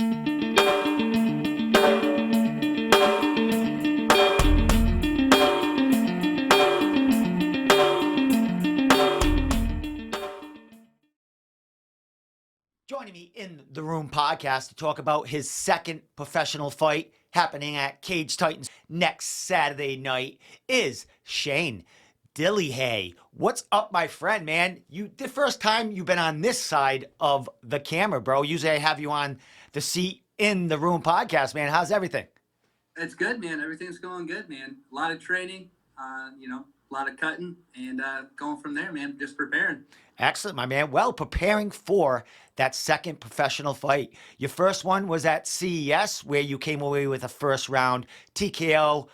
Joining me in the Room podcast to talk about his second professional fight happening at Cage Titans next Saturday night is Shane Dillehay. What's up, my friend, man? The first time you've been on this side of the camera, bro. Usually I have you on the seat in the Room podcast, man. How's everything? It's good, man. Everything's going good, man. A lot of training, a lot of cutting, and going from there, man. Just preparing. Excellent, my man. Well, preparing for that second professional fight. Your first one was at CES, where you came away with a first round TKO.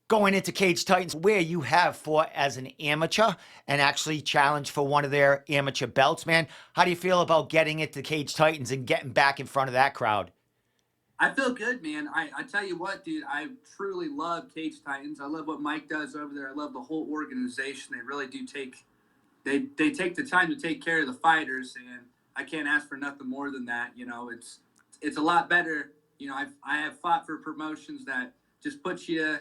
Going into Cage Titans, where you have fought as an amateur and actually challenged for one of their amateur belts, man. How do you feel about getting into Cage Titans and getting back in front of that crowd? I feel good, man. I tell you what, dude, I truly love Cage Titans. I love what Mike does over there. I love the whole organization. They really do they take the time to take care of the fighters, and I can't ask for nothing more than that. You know, it's a lot better. You know, I have fought for promotions that just put you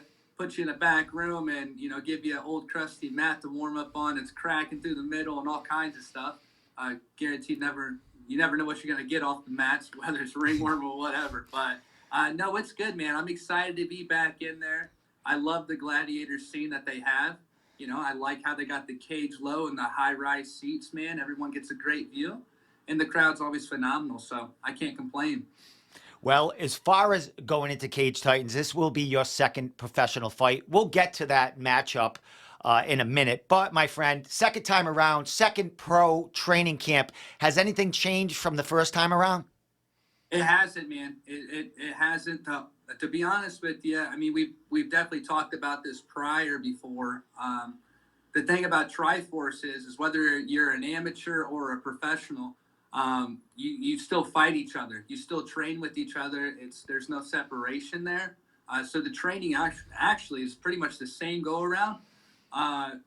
in a back room and, you know, give you an old crusty mat to warm up on. It's cracking through the middle and all kinds of stuff. Guaranteed you never know what you're going to get off the mats, whether it's ringworm or whatever. But no, it's good, man. I'm excited to be back in there. I love the gladiator scene that they have. You know, I like how they got the cage low and the high-rise seats, man. Everyone gets a great view, and the crowd's always phenomenal, so I can't complain. Well, as far as going into Cage Titans, this will be your second professional fight. We'll get to that matchup in a minute. But, my friend, second time around, second pro training camp. Has anything changed from the first time around? It hasn't, man. It hasn't. To be honest with you, I mean, we've definitely talked about this prior before. The thing about Triforce is whether you're an amateur or a professional, you still fight each other. You still train with each other. There's no separation there. So the training actually is pretty much the same go around. I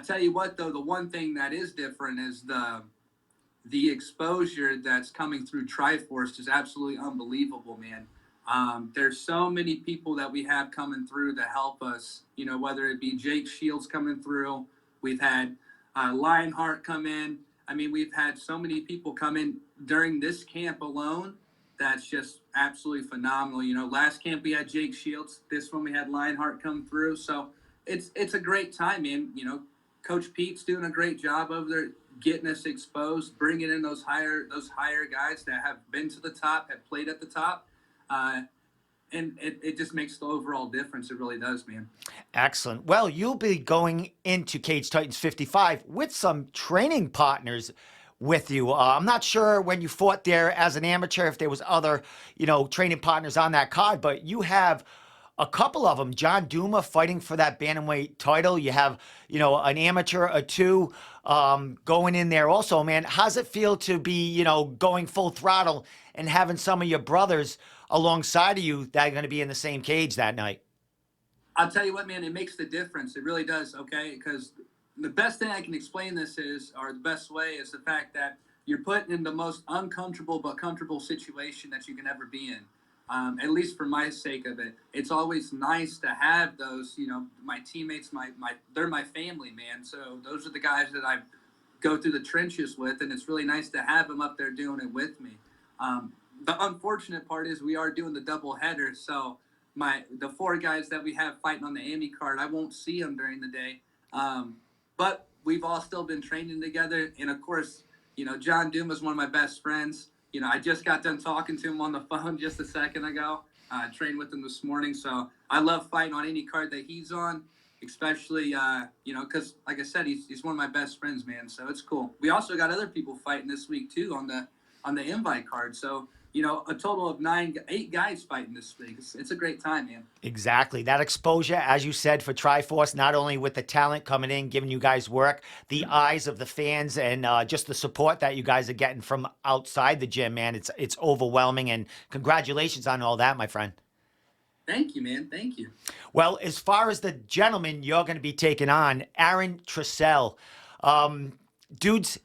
tell you what, though, the one thing that is different is the exposure that's coming through Triforce is absolutely unbelievable, man. There's so many people that we have coming through to help us, you know, whether it be Jake Shields coming through. We've had Lionheart come in. I mean, we've had so many people come in during this camp alone. That's just absolutely phenomenal. You know, last camp we had Jake Shields. This one we had Lionheart come through. So it's a great time, man. You know, Coach Pete's doing a great job over there getting us exposed, bringing in those higher guys that have been to the top, have played at the top. And it just makes the overall difference. It really does, man. Excellent. Well, you'll be going into Cage Titans 55 with some training partners with you. I'm not sure when you fought there as an amateur if there was other, training partners on that card, but you have a couple of them. John Duma fighting for that bantamweight title. You have, an amateur or two going in there also, man. How's it feel to be, going full throttle and having some of your brothers alongside of you that are going to be in the same cage that night? I'll tell you what, man, it makes the difference. It really does, okay? Because the best thing I can explain this is, or the best way, is the fact that you're put in the most uncomfortable but comfortable situation that you can ever be in. At least for my sake of it, it's always nice to have those, my teammates, they're my family, man. So those are the guys that I go through the trenches with, and it's really nice to have them up there doing it with me. The unfortunate part is we are doing the double header, so the four guys that we have fighting on the Amy card, I won't see them during the day. But we've all still been training together, and of course, John Doom is one of my best friends. I just got done talking to him on the phone just a second ago. Trained with him this morning, so I love fighting on any card that he's on, especially, because like I said, he's one of my best friends, man. So it's cool. We also got other people fighting this week too on the invite card. So a total of 8 guys fighting this week. It's a great time, man. Exactly. That exposure, as you said, for Triforce, not only with the talent coming in, giving you guys work, the eyes of the fans, and just the support that you guys are getting from outside the gym, man. It's overwhelming, and congratulations on all that, my friend. Thank you, man. Thank you. Well, as far as the gentleman you're going to be taking on, Aaron Tressel. Dude's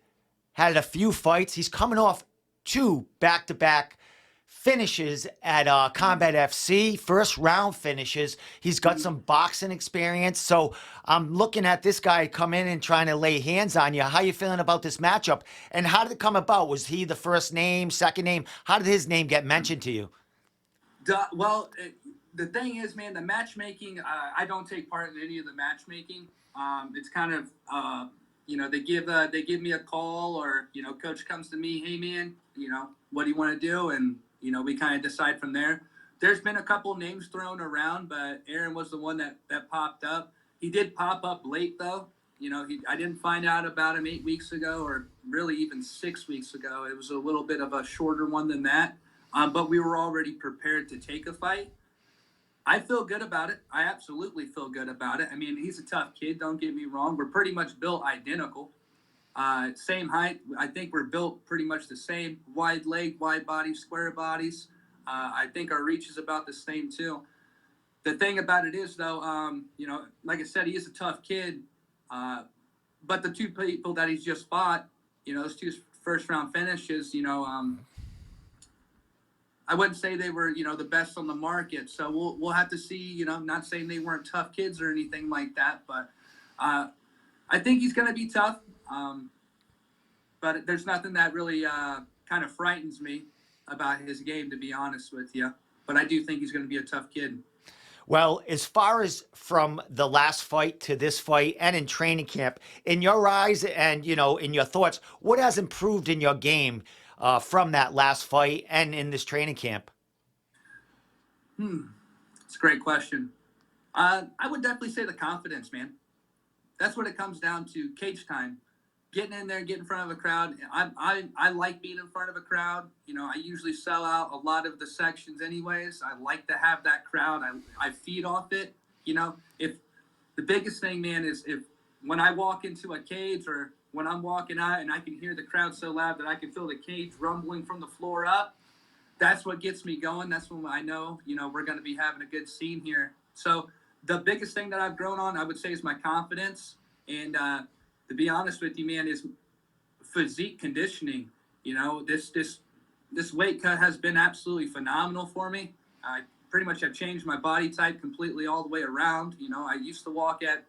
had a few fights. He's coming off 2 back-to-back finishes at Combat FC, first round finishes. He's got some boxing experience. So I'm looking at this guy come in and trying to lay hands on you. How you feeling about this matchup? And how did it come about? Was he the first name, second name? How did his name get mentioned to you? Well, the thing is, man, the matchmaking. I don't take part in any of the matchmaking. It's kind of, they give me a call, or coach comes to me, hey man, what do you want to do, and we kind of decide from there. There's been a couple names thrown around, but Aaron was the one that popped up. He did pop up late though. I didn't find out about him 8 weeks ago, or really even 6 weeks ago. It was a little bit of a shorter one than that. But we were already prepared to take a fight. I feel good about it. I absolutely feel good about it. I mean, he's a tough kid. Don't get me wrong. We're pretty much built identical. Same height. I think we're built pretty much the same. Wide leg, wide body, square bodies. I think our reach is about the same too. The thing about it is, though, like I said, he is a tough kid. But the two people that he's just fought, those two first round finishes, I wouldn't say they were, the best on the market. So we'll have to see. Not saying they weren't tough kids or anything like that, but I think he's going to be tough. But there's nothing that really kind of frightens me about his game, to be honest with you. But I do think he's going to be a tough kid. Well, as far as from the last fight to this fight and in training camp, in your eyes and, in your thoughts, what has improved in your game from that last fight and in this training camp? It's a great question. I would definitely say the confidence, man. That's what it comes down to. Cage time, getting in there, getting in front of a crowd. I like being in front of a crowd. I usually sell out a lot of the sections anyways. I like to have that crowd. I feed off it. If the biggest thing, man, is if when I walk into a cage, or when I'm walking out and I can hear the crowd so loud that I can feel the cage rumbling from the floor up, that's what gets me going. That's when I know, we're going to be having a good scene here. So the biggest thing that I've grown on, I would say, is my confidence. And to be honest with you, man, is physique conditioning. This weight cut has been absolutely phenomenal for me. I pretty much have changed my body type completely all the way around. I used to walk at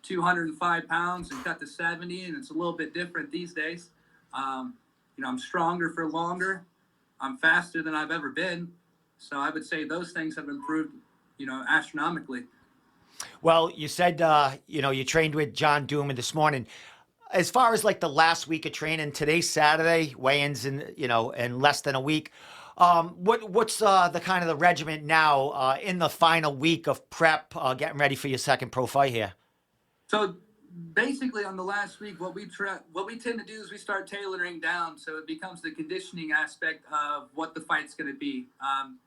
205 pounds and cut to 70, and it's a little bit different these days. I'm stronger for longer. I'm faster than I've ever been. So I would say those things have improved, astronomically. Well, you said, you trained with John Dooman this morning. As far as like the last week of training, today's Saturday, weigh-ins in less than a week. What's the kind of the regiment now in the final week of prep, getting ready for your second pro fight here? So basically, on the last week, what we tend to do is we start tailoring down, so it becomes the conditioning aspect of what the fight's going to be.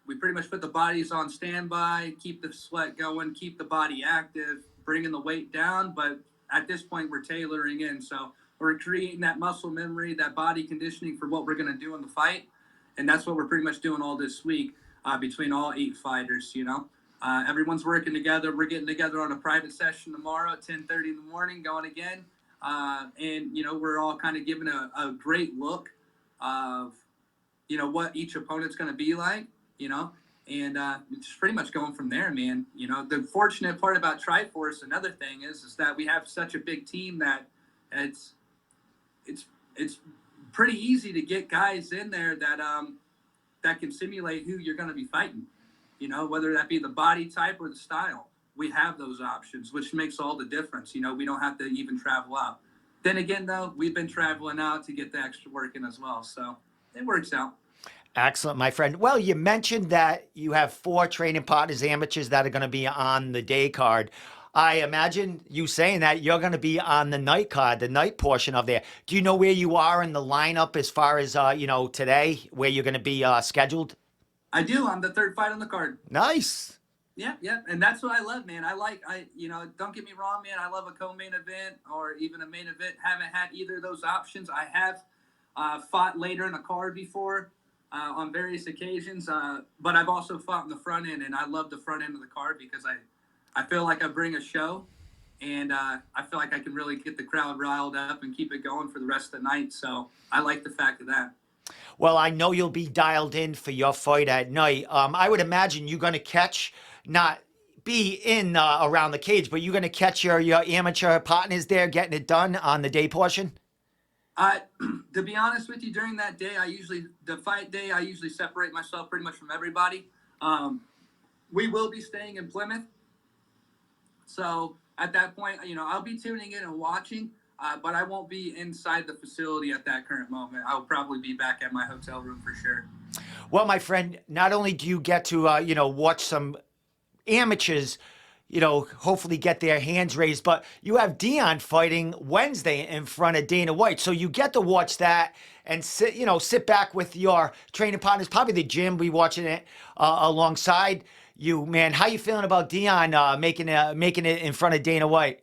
We pretty much put the bodies on standby, keep the sweat going, keep the body active, bringing the weight down. But at this point, we're tailoring in, so we're creating that muscle memory, that body conditioning for what we're going to do in the fight, and that's what we're pretty much doing all this week between all 8 fighters. Everyone's working together. We're getting together on a private session tomorrow at 10:30 in the morning, going again. And we're all kind of giving a great look of, what each opponent's going to be like, and it's pretty much going from there, man. The fortunate part about Triforce, another thing is that we have such a big team that it's pretty easy to get guys in there that can simulate who you're going to be fighting. Whether that be the body type or the style, we have those options, which makes all the difference. We don't have to even travel out. Then again, though, we've been traveling out to get the extra work in as well. So it works out. Excellent, my friend. Well, you mentioned that you have 4 training partners, amateurs, that are going to be on the day card. I imagine you saying that you're going to be on the night card, the night portion of there. Do you know where you are in the lineup as far as, today, where you're going to be scheduled? I do. I'm the 3rd fight on the card. Nice. Yeah. And that's what I love, man. Don't get me wrong, man. I love a co-main event or even a main event. Haven't had either of those options. I have fought later in the card before on various occasions, but I've also fought in the front end, and I love the front end of the card because I feel like I bring a show, and I feel like I can really get the crowd riled up and keep it going for the rest of the night. So I like the fact of that. Well, I know you'll be dialed in for your fight at night. I would imagine you're going to catch, not be in around the cage, but you're going to catch your amateur partners there getting it done on the day portion. I, to be honest with you, during that day, the fight day, I usually separate myself pretty much from everybody. Um, we will be staying in Plymouth, so at that point, I'll be tuning in and watching, but I won't be inside the facility at that current moment. I'll probably be back at my hotel room for sure. Well, my friend, not only do you get to watch some amateurs, hopefully get their hands raised. But you have Dion fighting Wednesday in front of Dana White, so you get to watch that and sit back with your training partners, probably the gym. We watching it alongside you, man. How you feeling about Dion making it in front of Dana White?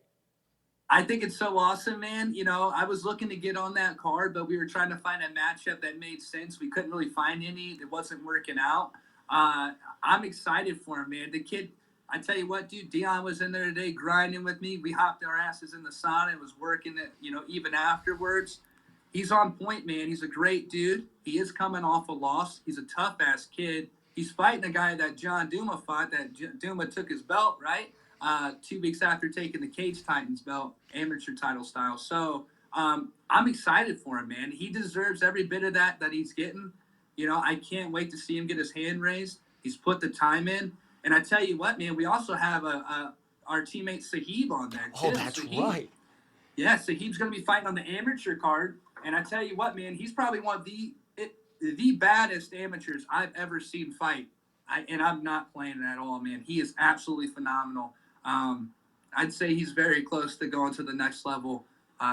I think it's so awesome, man. I was looking to get on that card, but we were trying to find a matchup that made sense. We couldn't really find any. It wasn't working out. I'm excited for him, man. The kid, I tell you what, dude, Dion was in there today grinding with me. We hopped our asses in the sauna and was working it, even afterwards. He's on point, man. He's a great dude. He is coming off a loss. He's a tough ass kid. He's fighting a guy that John Duma fought, that Duma took his belt, right? 2 weeks after taking the Cage Titans belt, amateur title style. So I'm excited for him, man. He deserves every bit of that he's getting. I can't wait to see him get his hand raised. He's put the time in. And I tell you what, man, we also have our teammate Sahib on there, too. Oh, that's Sahib, right. yeah, Sahib's going to be fighting on the amateur card. And I tell you what, man, he's probably one of the baddest amateurs I've ever seen fight. And I'm not playing it at all, man. He is absolutely phenomenal. I'd say he's very close to going to the next level,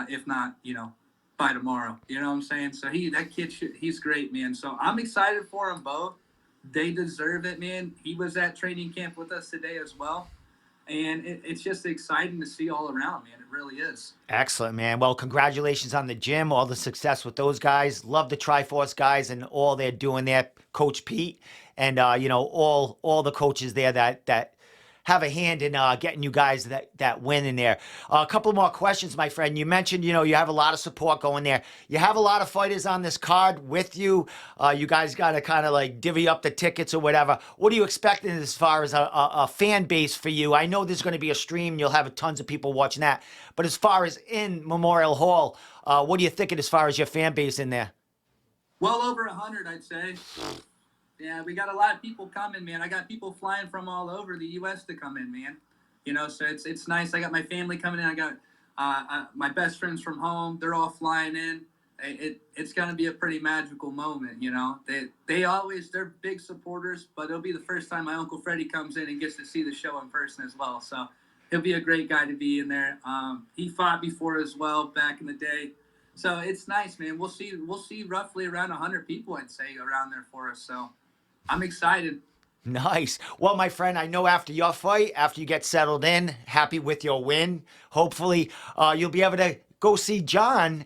if not, by tomorrow. You know what I'm saying? So he's great, man. So I'm excited for them both. They deserve it, man. He was at training camp with us today as well. And it's just exciting to see all around, man. It really is. Excellent, man. Well, congratulations on the gym, all the success with those guys. Love the Triforce guys and all they're doing there, Coach Pete, and all the coaches there that have a hand in getting you guys that win in there. A couple more questions, my friend. You mentioned you have a lot of support going there. You have a lot of fighters on this card with you. You guys got to kind of like divvy up the tickets or whatever. What are you expecting as far as a fan base for you? I know there's going to be a stream. You'll have tons of people watching that. But as far as in Memorial Hall, what are you thinking as far as your fan base in there? Well over 100, I'd say. Yeah, we got a lot of people coming, man. I got people flying from all over the U.S. to come in, man. So it's nice. I got my family coming in. I got my best friends from home. They're all flying in. It's gonna be a pretty magical moment, they're big supporters, but it'll be the first time my Uncle Freddie comes in and gets to see the show in person as well. So he'll be a great guy to be in there. He fought before as well back in the day. So it's nice, man. We'll see roughly around 100 people, I'd say, around there for us. So I'm excited. Nice. Well, my friend, I know after your fight, after you get settled in, happy with your win, hopefully you'll be able to go see John,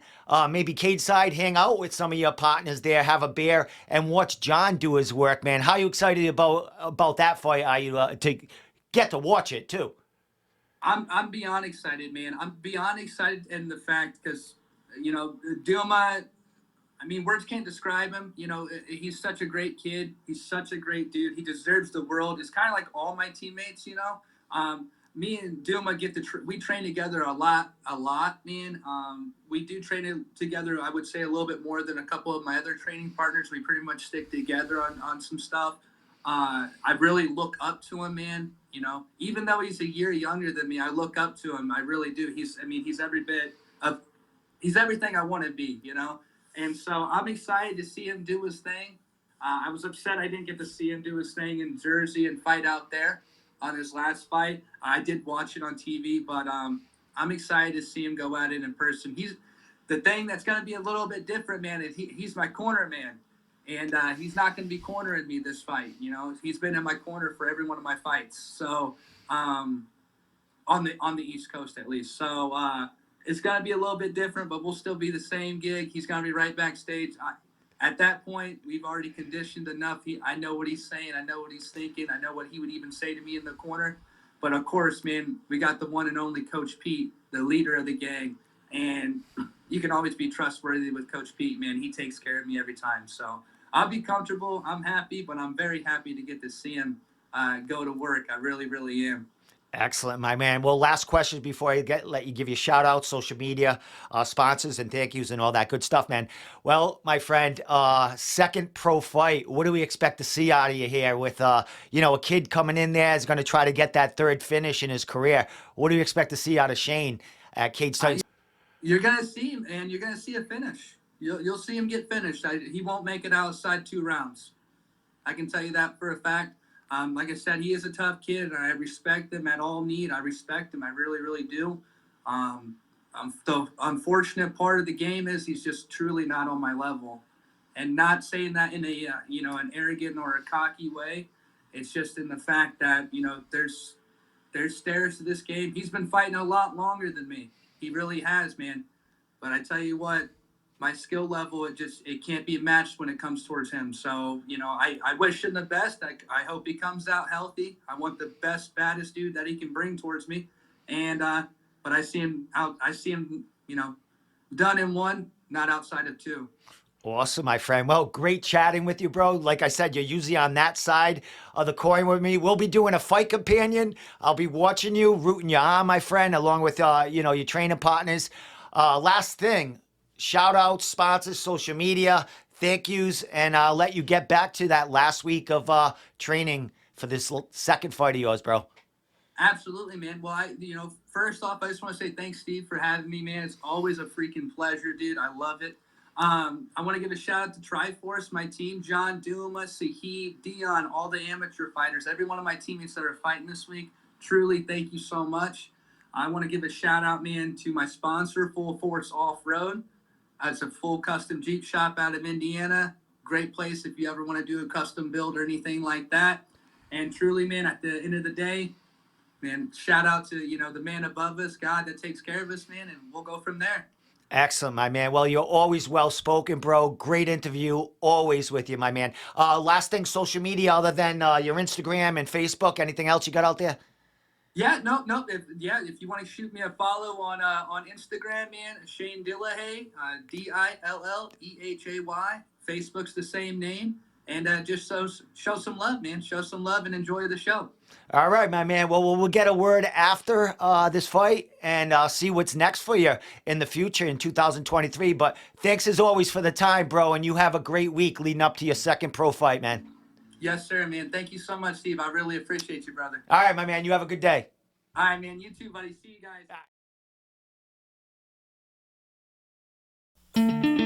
maybe cage side, hang out with some of your partners there, have a beer, and watch John do his work, man. How you excited about that fight? Are you to get to watch it too? I'm beyond excited, man. I'm beyond excited in the fact because Duma. I mean, words can't describe him. He's such a great kid. He's such a great dude. He deserves the world. It's kind of like all my teammates, Me and Duma we train together a lot, man. We do train together, I would say, a little bit more than a couple of my other training partners. We pretty much stick together on some stuff. I really look up to him, man. Even though he's a year younger than me, I look up to him. I really do. He's everything I want to be, And so I'm excited to see him do his thing. I was upset I didn't get to see him do his thing in Jersey and fight out there on his last fight. I did watch it on TV, but I'm excited to see him go at it in person. He's the thing that's going to be a little bit different, man. Is he's my corner man, and he's not going to be cornering me this fight. He's been in my corner for every one of my fights. So on the East Coast at least. So. It's going to be a little bit different, but we'll still be the same gig. He's going to be right backstage. At that point, we've already conditioned enough. I know what he's saying. I know what he's thinking. I know what he would even say to me in the corner. But, of course, man, we got the one and only Coach Pete, the leader of the gang. And you can always be trustworthy with Coach Pete, man. He takes care of me every time. So I'll be comfortable. I'm happy, but I'm very happy to get to see him go to work. I really, really am. Excellent, my man. Well, last question before I let you give you shout outs, social media, sponsors, and thank yous and all that good stuff, man. Well, my friend, second pro fight. What do we expect to see out of you here with, a kid coming in there is going to try to get that third finish in his career? What do you expect to see out of Shane at Cage Titans? You're gonna see him, and you're gonna see a finish. You'll see him get finished. He won't make it outside 2 rounds. I can tell you that for a fact. Like I said, he is a tough kid, and I respect him at all need. I respect him. I really, really do. The unfortunate part of the game is he's just truly not on my level, and not saying that in a an arrogant or a cocky way. It's just in the fact that there's stairs to this game. He's been fighting a lot longer than me. He really has, man. But I tell you what, my skill level, it can't be matched when it comes towards him. So, I wish him the best. I hope he comes out healthy. I want the best, baddest dude that he can bring towards me. And but I see him out. I see him, done in one, not outside of two. Awesome, my friend. Well, great chatting with you, bro. Like I said, you're usually on that side of the coin with me. We'll be doing a fight companion. I'll be watching you, rooting you on, my friend, along with your training partners. Last thing, shout outs, sponsors, social media, thank yous, and I'll let you get back to that last week of training for this second fight of yours, bro. Absolutely, man. Well, first off, I just want to say thanks, Steve, for having me, man. It's always a freaking pleasure, dude. I love it. I want to give a shout out to Triforce, my team, John, Duma, Sahib, Dion, all the amateur fighters, every one of my teammates that are fighting this week. Truly, thank you so much. I want to give a shout out, man, to my sponsor, Full Force Off Road. It's a full custom Jeep shop out of Indiana. Great place if you ever want to do a custom build or anything like that. And truly, man, at the end of the day, man, shout out to the man above us, God that takes care of us, man, and we'll go from there. Excellent, my man. Well, you're always well spoken, bro. Great interview. Always with you, my man. Last thing, social media other than your Instagram and Facebook. Anything else you got out there? Yeah, no. If you want to shoot me a follow on Instagram, man, Shane Dillehay, Dillehay. Facebook's the same name, and just show some love, man. Show some love and enjoy the show. All right, my man. Well, we'll get a word after this fight and see what's next for you in the future in 2023. But thanks as always for the time, bro. And you have a great week leading up to your second pro fight, man. Yes, sir, man. Thank you so much, Steve. I really appreciate you, brother. All right, my man. You have a good day. All right, man. You too, buddy. See you guys.